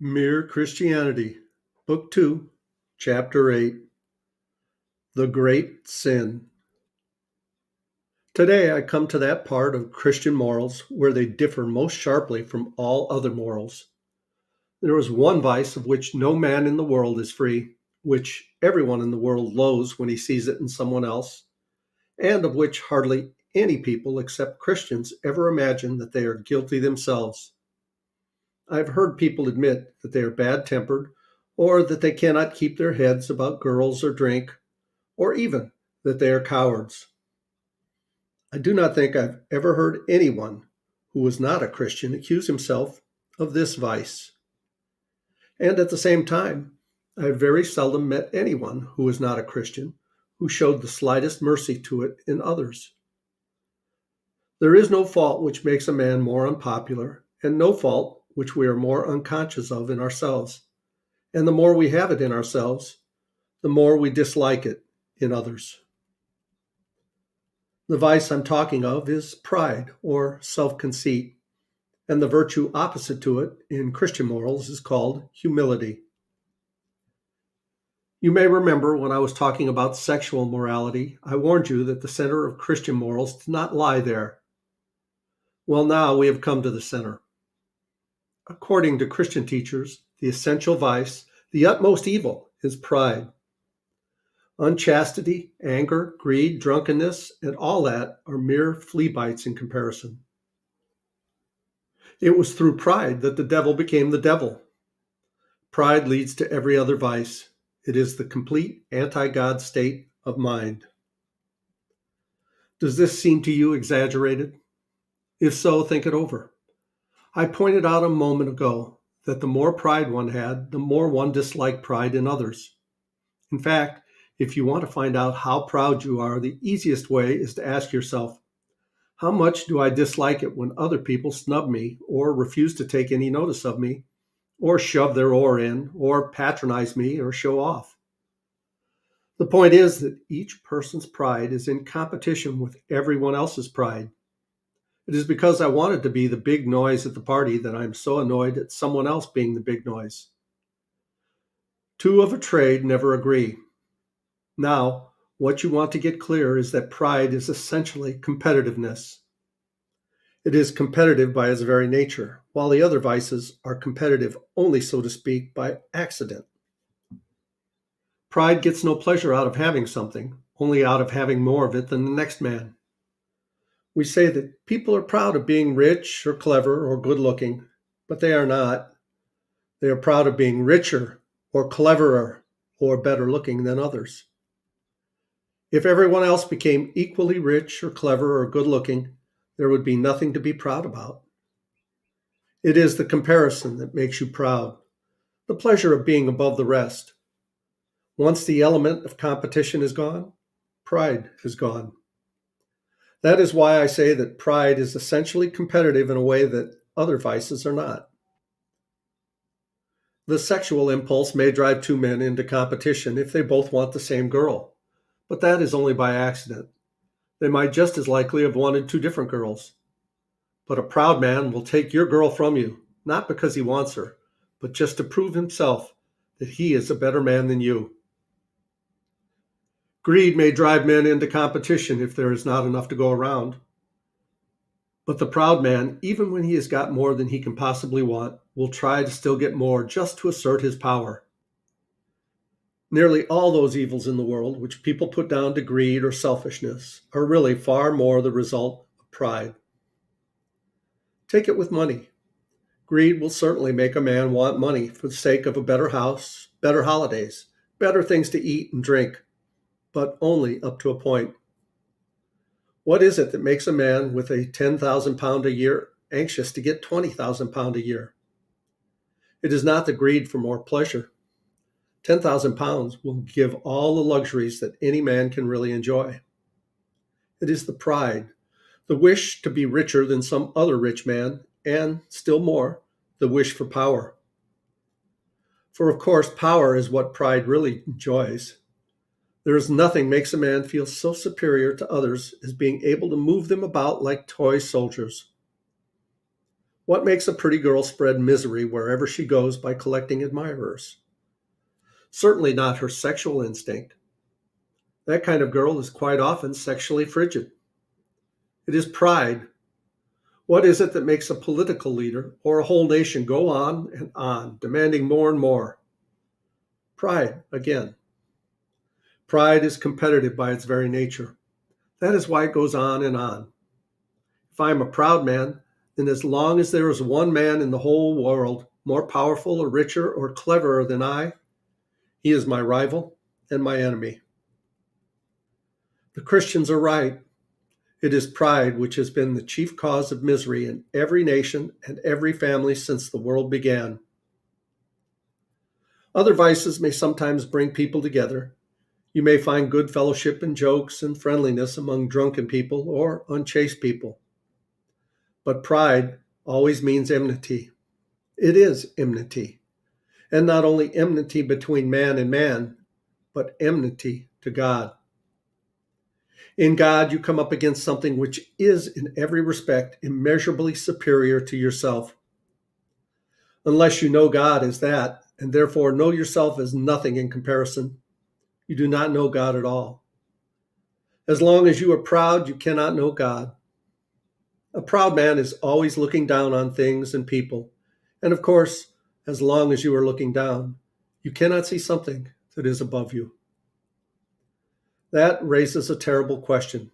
Mere Christianity, Book 2, Chapter 8, The Great Sin. Today I come to that part of Christian morals where they differ most sharply from all other morals. There is one vice of which no man in the world is free, which everyone in the world loathes when he sees it in someone else, and of which hardly any people except Christians ever imagine that they are guilty themselves. I have heard people admit that they are bad-tempered, or that they cannot keep their heads about girls or drink, or even that they are cowards. I do not think I've ever heard anyone who was not a Christian accuse himself of this vice. And at the same time, I have very seldom met anyone who was not a Christian who showed the slightest mercy to it in others. There is no fault which makes a man more unpopular, and no fault which we are more unconscious of in ourselves. And the more we have it in ourselves, the more we dislike it in others. The vice I'm talking of is pride or self-conceit, and the virtue opposite to it in Christian morals is called humility. You may remember when I was talking about sexual morality, I warned you that the center of Christian morals did not lie there. Well, now we have come to the center. According to Christian teachers, the essential vice, the utmost evil, is pride. Unchastity, anger, greed, drunkenness, and all that are mere flea bites in comparison. It was through pride that the devil became the devil. Pride leads to every other vice. It is the complete anti-God state of mind. Does this seem to you exaggerated? If so, think it over. I pointed out a moment ago that the more pride one had, the more one disliked pride in others. In fact, if you want to find out how proud you are, the easiest way is to ask yourself, how much do I dislike it when other people snub me or refuse to take any notice of me, or shove their oar in, or patronize me, or show off? The point is that each person's pride is in competition with everyone else's pride. It is because I wanted to be the big noise at the party that I am so annoyed at someone else being the big noise. Two of a trade never agree. Now, what you want to get clear is that pride is essentially competitiveness. It is competitive by its very nature, while the other vices are competitive only, so to speak, by accident. Pride gets no pleasure out of having something, only out of having more of it than the next man. We say that people are proud of being rich or clever or good looking, but they are not. They are proud of being richer or cleverer or better looking than others. If everyone else became equally rich or clever or good looking, there would be nothing to be proud about. It is the comparison that makes you proud, the pleasure of being above the rest. Once the element of competition is gone, pride is gone. That is why I say that pride is essentially competitive in a way that other vices are not. The sexual impulse may drive two men into competition if they both want the same girl, but that is only by accident. They might just as likely have wanted two different girls. But a proud man will take your girl from you, not because he wants her, but just to prove himself that he is a better man than you. Greed may drive men into competition if there is not enough to go around. But the proud man, even when he has got more than he can possibly want, will try to still get more just to assert his power. Nearly all those evils in the world which people put down to greed or selfishness are really far more the result of pride. Take it with money. Greed will certainly make a man want money for the sake of a better house, better holidays, better things to eat and drink, but only up to a point. What is it that makes a man with a £10,000 a year anxious to get £20,000 a year? It is not the greed for more pleasure. £10,000 will give all the luxuries that any man can really enjoy. It is the pride, the wish to be richer than some other rich man, and, still more, the wish for power. For of course, power is what pride really enjoys. There is nothing makes a man feel so superior to others as being able to move them about like toy soldiers. What makes a pretty girl spread misery wherever she goes by collecting admirers? Certainly not her sexual instinct. That kind of girl is quite often sexually frigid. It is pride. What is it that makes a political leader or a whole nation go on and on, demanding more and more? Pride, again. Pride is competitive by its very nature. That is why it goes on and on. If I am a proud man, then as long as there is one man in the whole world more powerful or richer or cleverer than I, he is my rival and my enemy. The Christians are right. It is pride which has been the chief cause of misery in every nation and every family since the world began. Other vices may sometimes bring people together. You may find good fellowship and jokes and friendliness among drunken people or unchaste people. But pride always means enmity. It is enmity. And not only enmity between man and man, but enmity to God. In God, you come up against something which is, in every respect, immeasurably superior to yourself. Unless you know God as that, and therefore know yourself as nothing in comparison, you do not know God at all. As long as you are proud, you cannot know God. A proud man is always looking down on things and people. And of course, as long as you are looking down, you cannot see something that is above you. That raises a terrible question.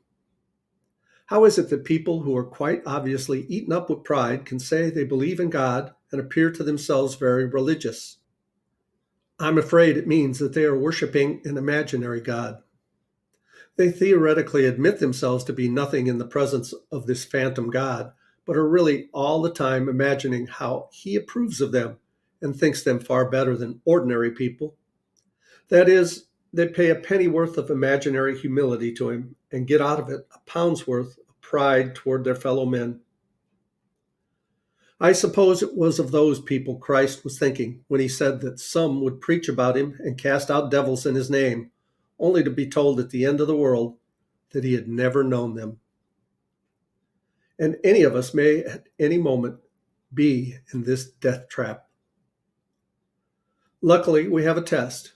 How is it that people who are quite obviously eaten up with pride can say they believe in God and appear to themselves very religious? I'm afraid it means that they are worshiping an imaginary God. They theoretically admit themselves to be nothing in the presence of this phantom God, but are really all the time imagining how he approves of them and thinks them far better than ordinary people. That is, they pay a pennyworth of imaginary humility to him and get out of it a pound's worth of pride toward their fellow men. I suppose it was of those people Christ was thinking when he said that some would preach about him and cast out devils in his name, only to be told at the end of the world that he had never known them. And any of us may at any moment be in this death trap. Luckily, we have a test.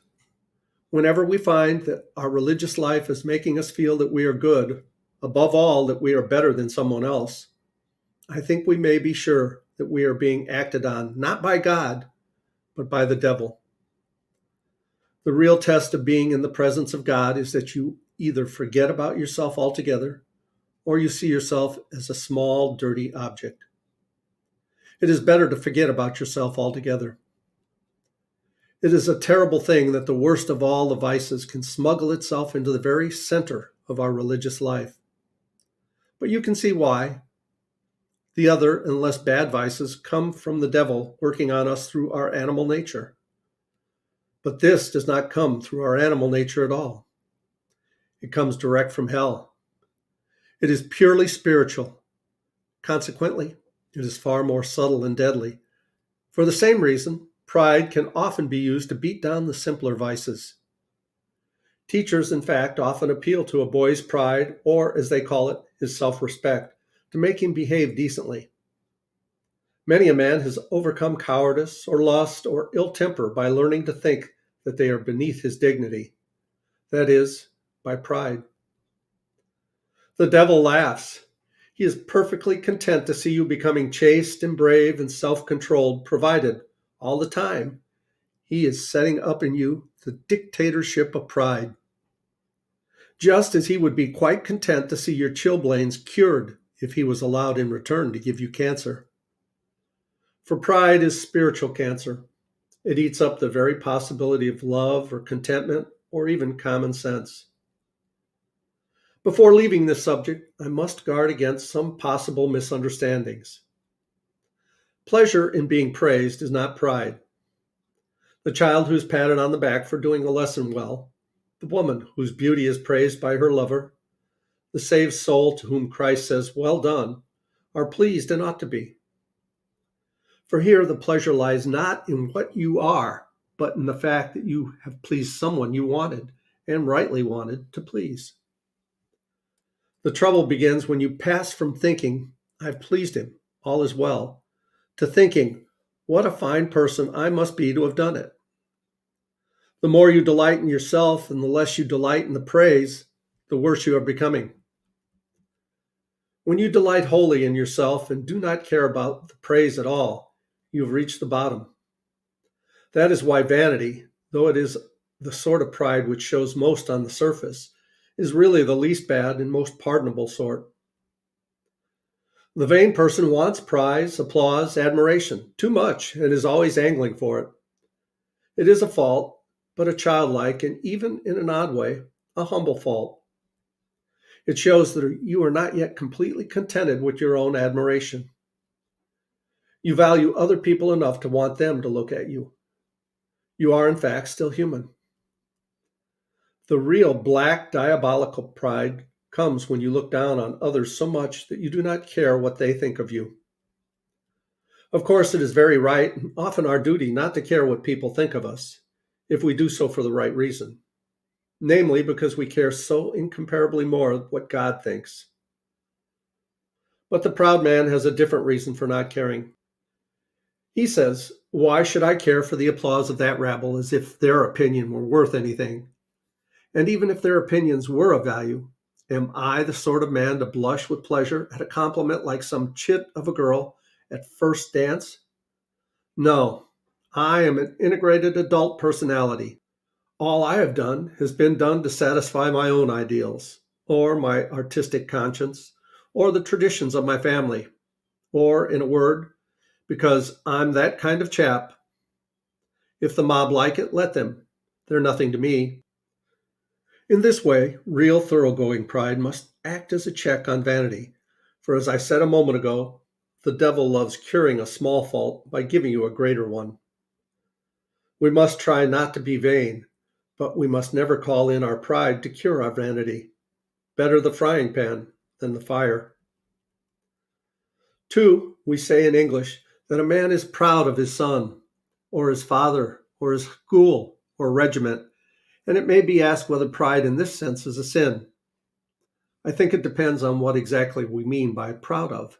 Whenever we find that our religious life is making us feel that we are good, above all, that we are better than someone else, I think we may be sure that we are being acted on, not by God, but by the devil. The real test of being in the presence of God is that you either forget about yourself altogether, or you see yourself as a small, dirty object. It is better to forget about yourself altogether. It is a terrible thing that the worst of all the vices can smuggle itself into the very center of our religious life. But you can see why. The other and less bad vices come from the devil working on us through our animal nature. But this does not come through our animal nature at all. It comes direct from hell. It is purely spiritual. Consequently, it is far more subtle and deadly. For the same reason, pride can often be used to beat down the simpler vices. Teachers, in fact, often appeal to a boy's pride, or as they call it, his self-respect, to make him behave decently. Many a man has overcome cowardice or lust or ill temper by learning to think that they are beneath his dignity. That is, by pride. The devil laughs. He is perfectly content to see you becoming chaste and brave and self-controlled, provided, all the time, he is setting up in you the dictatorship of pride. Just as he would be quite content to see your chilblains cured if he was allowed in return to give you cancer. For pride is spiritual cancer. It eats up the very possibility of love or contentment or even common sense. Before leaving this subject, I must guard against some possible misunderstandings. Pleasure in being praised is not pride. The child who is patted on the back for doing a lesson well, the woman whose beauty is praised by her lover, the saved soul to whom Christ says, "Well done," are pleased and ought to be. For here the pleasure lies not in what you are, but in the fact that you have pleased someone you wanted, and rightly wanted, to please. The trouble begins when you pass from thinking, "I've pleased him, all is well," to thinking, what a fine person I must be to have done it. The more you delight in yourself and the less you delight in the praise, the worse you are becoming. When you delight wholly in yourself and do not care about the praise at all, you have reached the bottom. That is why vanity, though it is the sort of pride which shows most on the surface, is really the least bad and most pardonable sort. The vain person wants prize, applause, admiration, too much, and is always angling for it. It is a fault, but a childlike and even in an odd way, a humble fault. It shows that you are not yet completely contented with your own admiration. You value other people enough to want them to look at you. You are, in fact, still human. The real black diabolical pride comes when you look down on others so much that you do not care what they think of you. Of course, it is very right and often our duty not to care what people think of us, if we do so for the right reason, namely because we care so incomparably more what God thinks. But the proud man has a different reason for not caring. He says, "Why should I care for the applause of that rabble as if their opinion were worth anything? And even if their opinions were of value, am I the sort of man to blush with pleasure at a compliment like some chit of a girl at first dance? No, I am an integrated adult personality. All I have done has been done to satisfy my own ideals, or my artistic conscience, or the traditions of my family, or, in a word, because I'm that kind of chap. If the mob like it, let them. They're nothing to me." In this way, real thoroughgoing pride must act as a check on vanity, for as I said a moment ago, the devil loves curing a small fault by giving you a greater one. We must try not to be vain, but we must never call in our pride to cure our vanity. Better the frying pan than the fire. 2, we say in English that a man is proud of his son, or his father, or his school, or regiment, and it may be asked whether pride in this sense is a sin. I think it depends on what exactly we mean by proud of.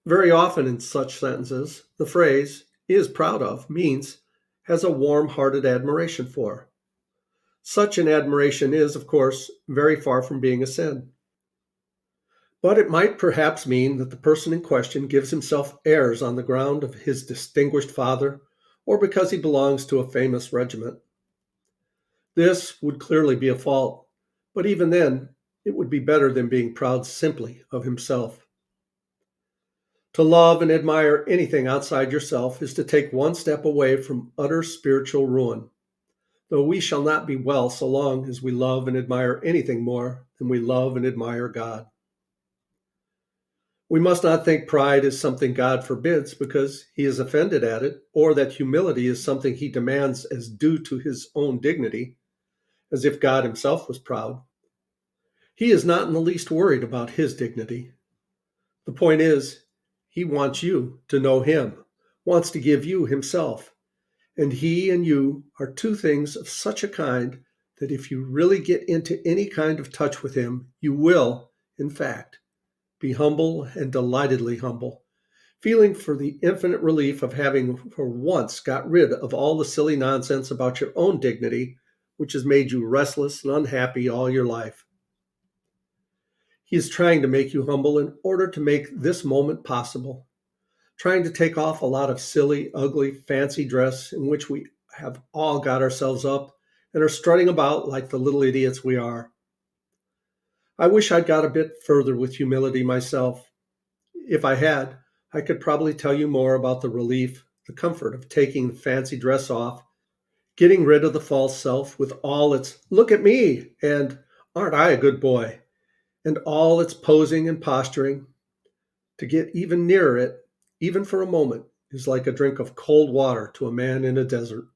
Very often in such sentences, the phrase is proud of means has a warm hearted admiration for. Such an admiration is, of course, very far from being a sin. But it might perhaps mean that the person in question gives himself airs on the ground of his distinguished father, or because he belongs to a famous regiment. This would clearly be a fault, but even then, it would be better than being proud simply of himself. To love and admire anything outside yourself is to take one step away from utter spiritual ruin, though we shall not be well so long as we love and admire anything more than we love and admire God. We must not think pride is something God forbids because he is offended at it, or that humility is something he demands as due to his own dignity, as if God himself was proud. He is not in the least worried about his dignity. The point is, he wants you to know him, wants to give you himself, and he and you are two things of such a kind that if you really get into any kind of touch with him, you will, in fact, be humble and delightedly humble, feeling for the infinite relief of having for once got rid of all the silly nonsense about your own dignity, which has made you restless and unhappy all your life. He is trying to make you humble in order to make this moment possible, trying to take off a lot of silly, ugly, fancy dress in which we have all got ourselves up and are strutting about like the little idiots we are. I wish I'd got a bit further with humility myself. If I had, I could probably tell you more about the relief, the comfort of taking the fancy dress off, getting rid of the false self with all its "look at me" and "aren't I a good boy," and all its posing and posturing. To get even nearer it, even for a moment, is like a drink of cold water to a man in a desert.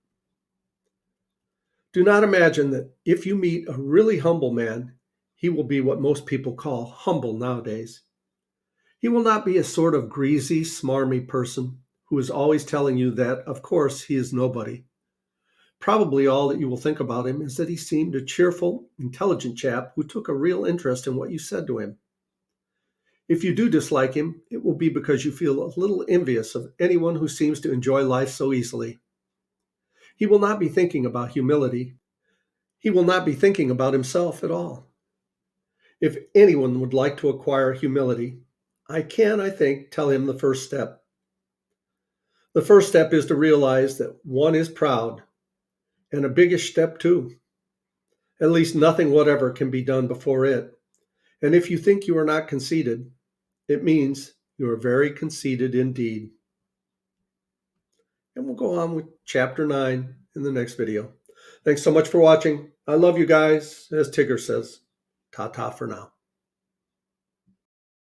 Do not imagine that if you meet a really humble man, he will be what most people call humble nowadays. He will not be a sort of greasy, smarmy person who is always telling you that, of course, he is nobody. Probably all that you will think about him is that he seemed a cheerful, intelligent chap who took a real interest in what you said to him. If you do dislike him, it will be because you feel a little envious of anyone who seems to enjoy life so easily. He will not be thinking about humility. He will not be thinking about himself at all. If anyone would like to acquire humility, I think, tell him the first step. The first step is to realize that one is proud, and a biggish step too. At least nothing whatever can be done before it. And if you think you are not conceited, it means you are very conceited indeed. And we'll go on with chapter 9 in the next video. Thanks so much for watching. I love you guys, as Tigger says. Ta-ta for now.